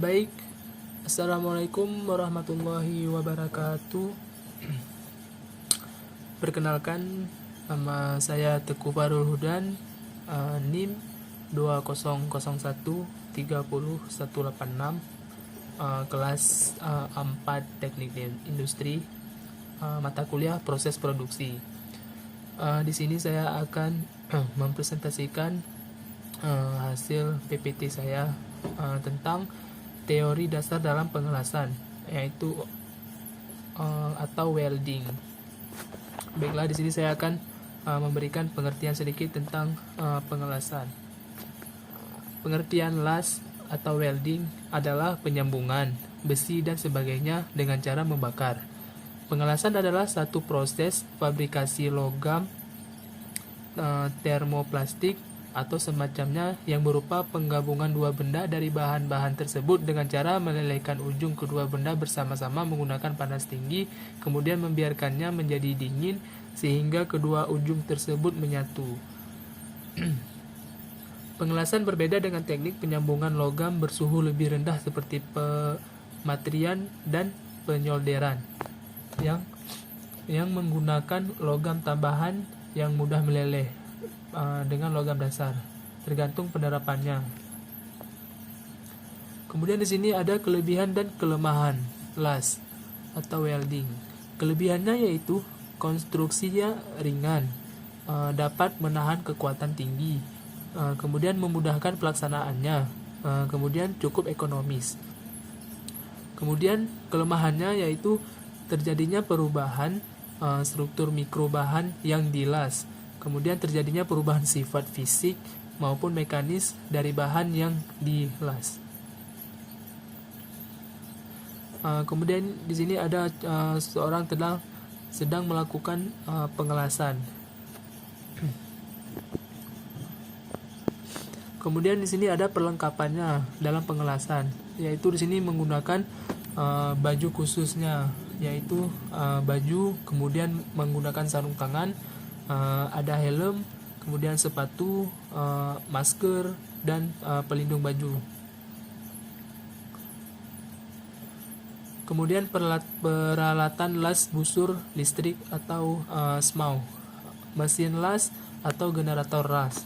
Baik, Assalamualaikum warahmatullahi wabarakatuh. Perkenalkan, nama saya Teguh Farul Hudan, NIM 2001300186, kelas 4 Teknik Industri, mata kuliah Proses Produksi. Di sini saya akan mempresentasikan hasil PPT saya tentang teori dasar dalam pengelasan, yaitu atau welding. Baiklah, di sini saya akan memberikan pengertian sedikit tentang pengelasan. Pengertian las atau welding adalah penyambungan besi dan sebagainya dengan cara membakar. Pengelasan adalah satu proses fabrikasi logam, termoplastik, atau semacamnya yang berupa penggabungan dua benda dari bahan-bahan tersebut dengan cara melelehkan ujung kedua benda bersama-sama menggunakan panas tinggi, kemudian membiarkannya menjadi dingin sehingga kedua ujung tersebut menyatu. Pengelasan berbeda dengan teknik penyambungan logam bersuhu lebih rendah seperti pematrian dan penyolderan yang menggunakan logam tambahan yang mudah meleleh dengan logam dasar, tergantung penerapannya. Kemudian di sini ada kelebihan dan kelemahan las atau welding. Kelebihannya yaitu konstruksinya ringan, dapat menahan kekuatan tinggi, kemudian memudahkan pelaksanaannya, kemudian cukup ekonomis. Kemudian kelemahannya yaitu terjadinya perubahan struktur mikrobahan yang dilas, kemudian terjadinya perubahan sifat fisik maupun mekanis dari bahan yang dilas. Kemudian di sini ada seorang sedang melakukan pengelasan. Kemudian di sini ada perlengkapannya dalam pengelasan, yaitu di sini menggunakan baju khususnya, yaitu baju, kemudian menggunakan sarung tangan, ada helm, kemudian sepatu, masker, dan pelindung baju. Kemudian peralatan las busur listrik atau SMAW, mesin las atau generator las.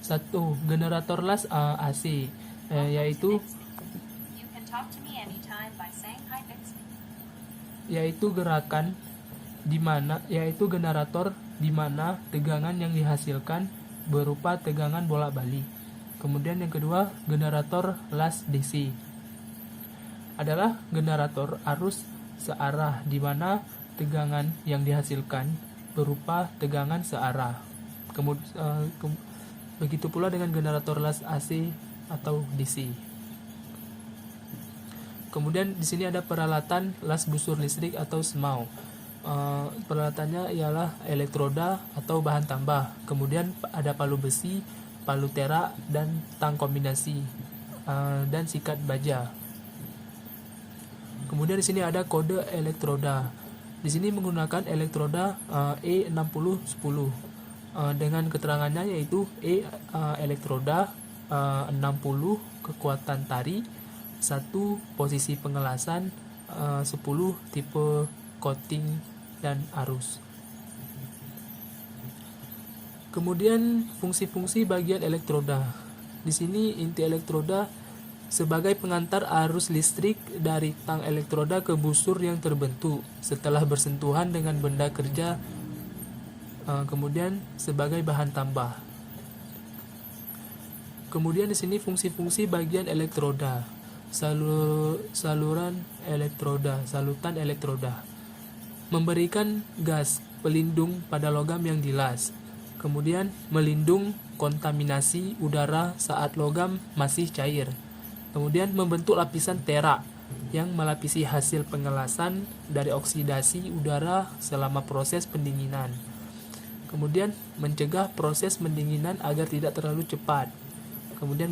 Satu, generator las AC, yaitu gerakan yaitu generator di mana tegangan yang dihasilkan berupa tegangan bolak-balik. Kemudian yang kedua, generator las DC adalah generator arus searah di mana tegangan yang dihasilkan berupa tegangan searah. Begitu pula dengan generator las AC atau DC. Kemudian di sini ada peralatan las busur listrik atau SMAW. Peralatannya ialah elektroda atau bahan tambah. Kemudian ada palu besi, palu tera, dan tang kombinasi, dan sikat baja. Kemudian di sini ada kode elektroda. Di sini menggunakan elektroda E6010 dengan keterangannya yaitu elektroda 60 kekuatan tari, 1 posisi pengelasan, 10 tipe coating dan arus. Kemudian fungsi-fungsi bagian elektroda. Di sini inti elektroda sebagai pengantar arus listrik dari tang elektroda ke busur yang terbentuk setelah bersentuhan dengan benda kerja, kemudian sebagai bahan tambah. Kemudian di sini fungsi-fungsi bagian elektroda. Saluran elektroda, salutan elektroda. Memberikan gas pelindung pada logam yang dilas. Kemudian melindung kontaminasi udara saat logam masih cair. Kemudian membentuk lapisan tera yang melapisi hasil pengelasan dari oksidasi udara selama proses pendinginan. Kemudian mencegah proses pendinginan agar tidak terlalu cepat. Kemudian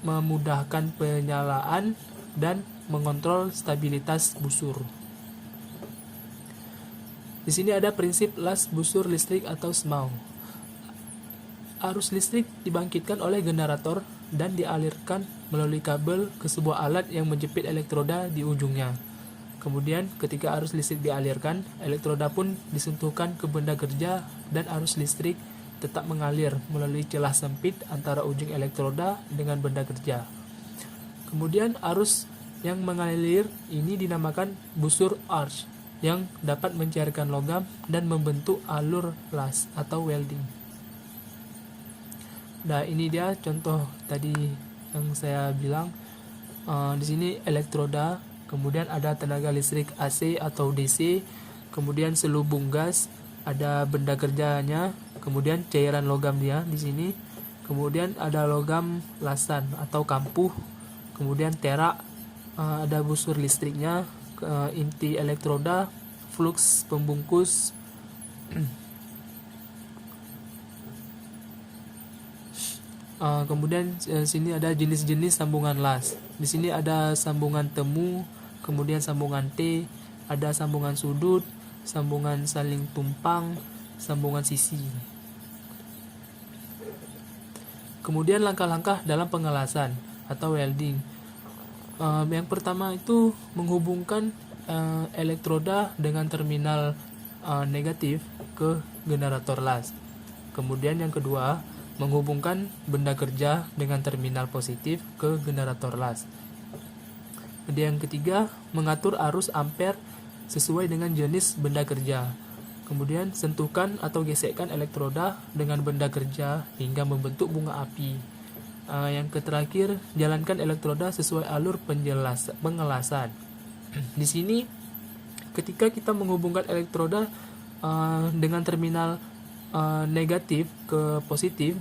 memudahkan penyalaan dan mengontrol stabilitas busur. Di sini ada prinsip las busur listrik atau SMAU. Arus listrik dibangkitkan oleh generator dan dialirkan melalui kabel ke sebuah alat yang menjepit elektroda di ujungnya. Kemudian ketika arus listrik dialirkan, elektroda pun disentuhkan ke benda kerja dan arus listrik tetap mengalir melalui celah sempit antara ujung elektroda dengan benda kerja. Kemudian arus yang mengalir ini dinamakan busur arch yang dapat mencairkan logam dan membentuk alur las atau welding. Nah, ini dia contoh tadi yang saya bilang. Di sini elektroda, kemudian ada tenaga listrik AC atau DC, kemudian selubung gas, ada benda kerjanya, kemudian cairan logam dia di sini, kemudian ada logam lasan atau kampuh, kemudian terak, ada busur listriknya, inti elektroda, flux pembungkus. Kemudian sini ada jenis-jenis sambungan las. Di sini ada sambungan temu, kemudian sambungan T, ada sambungan sudut, sambungan saling tumpang, sambungan sisi. Kemudian langkah-langkah dalam pengelasan atau welding. Yang pertama itu menghubungkan elektroda dengan terminal negatif ke generator las. Kemudian yang kedua, menghubungkan benda kerja dengan terminal positif ke generator las. Yang ketiga, mengatur arus ampere sesuai dengan jenis benda kerja. Kemudian sentuhkan atau gesekkan elektroda dengan benda kerja hingga membentuk bunga api. Yang terakhir, jalankan elektroda sesuai alur pengelasan. Di sini ketika kita menghubungkan elektroda dengan terminal negatif ke positif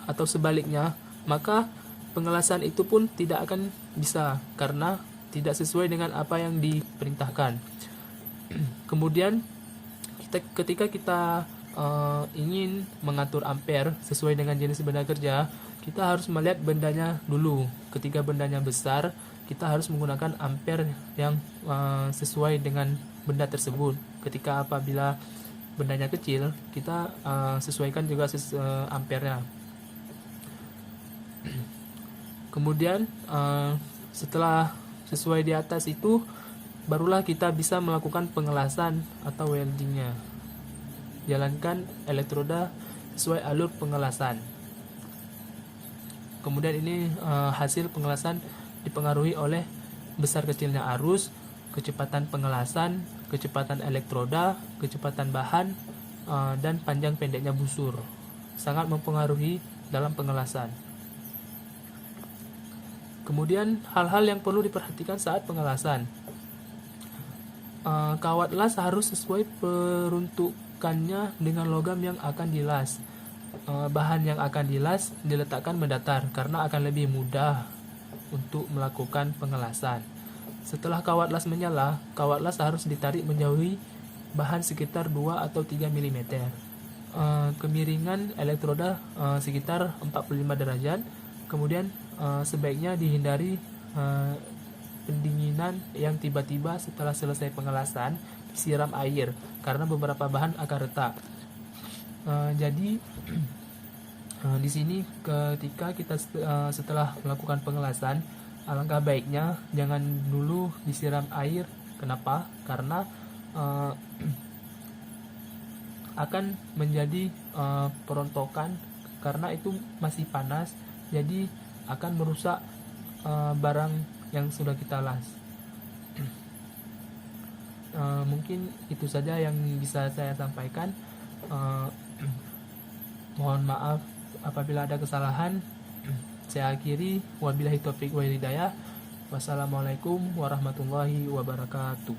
atau sebaliknya, maka pengelasan itu pun tidak akan bisa karena tidak sesuai dengan apa yang diperintahkan. Kemudian ketika kita ingin mengatur ampere sesuai dengan jenis benda kerja, kita harus melihat bendanya dulu. Ketika bendanya besar, kita harus menggunakan ampere yang sesuai dengan benda tersebut. Ketika apabila bendanya kecil, kita sesuaikan juga ampernya. Kemudian setelah sesuai di atas itu, barulah kita bisa melakukan pengelasan atau weldingnya. Jalankan elektroda sesuai alur pengelasan. Kemudian ini hasil pengelasan dipengaruhi oleh besar kecilnya arus, kecepatan pengelasan, kecepatan elektroda, kecepatan bahan, dan panjang pendeknya busur. Sangat mempengaruhi dalam pengelasan. Kemudian hal-hal yang perlu diperhatikan saat pengelasan. Kawat las harus sesuai peruntukannya dengan logam yang akan dilas. Bahan yang akan dilas diletakkan mendatar karena akan lebih mudah untuk melakukan pengelasan. Setelah kawat las menyala, kawat las harus ditarik menjauhi bahan sekitar 2 atau 3 mm. Kemiringan elektroda sekitar 45 derajat. Kemudian sebaiknya dihindari pendinginan yang tiba-tiba setelah selesai pengelasan disiram air karena beberapa bahan akan retak. Jadi di sini ketika kita setelah melakukan pengelasan, alangkah baiknya jangan dulu disiram air. Kenapa? Karena akan menjadi perontokan karena itu masih panas, jadi akan merusak barang yang sudah kita las. Mungkin itu saja yang bisa saya sampaikan. Mohon maaf apabila ada kesalahan. Saya akhiri, wabillahi taufiq wal hidayah. Wassalamualaikum warahmatullahi wabarakatuh.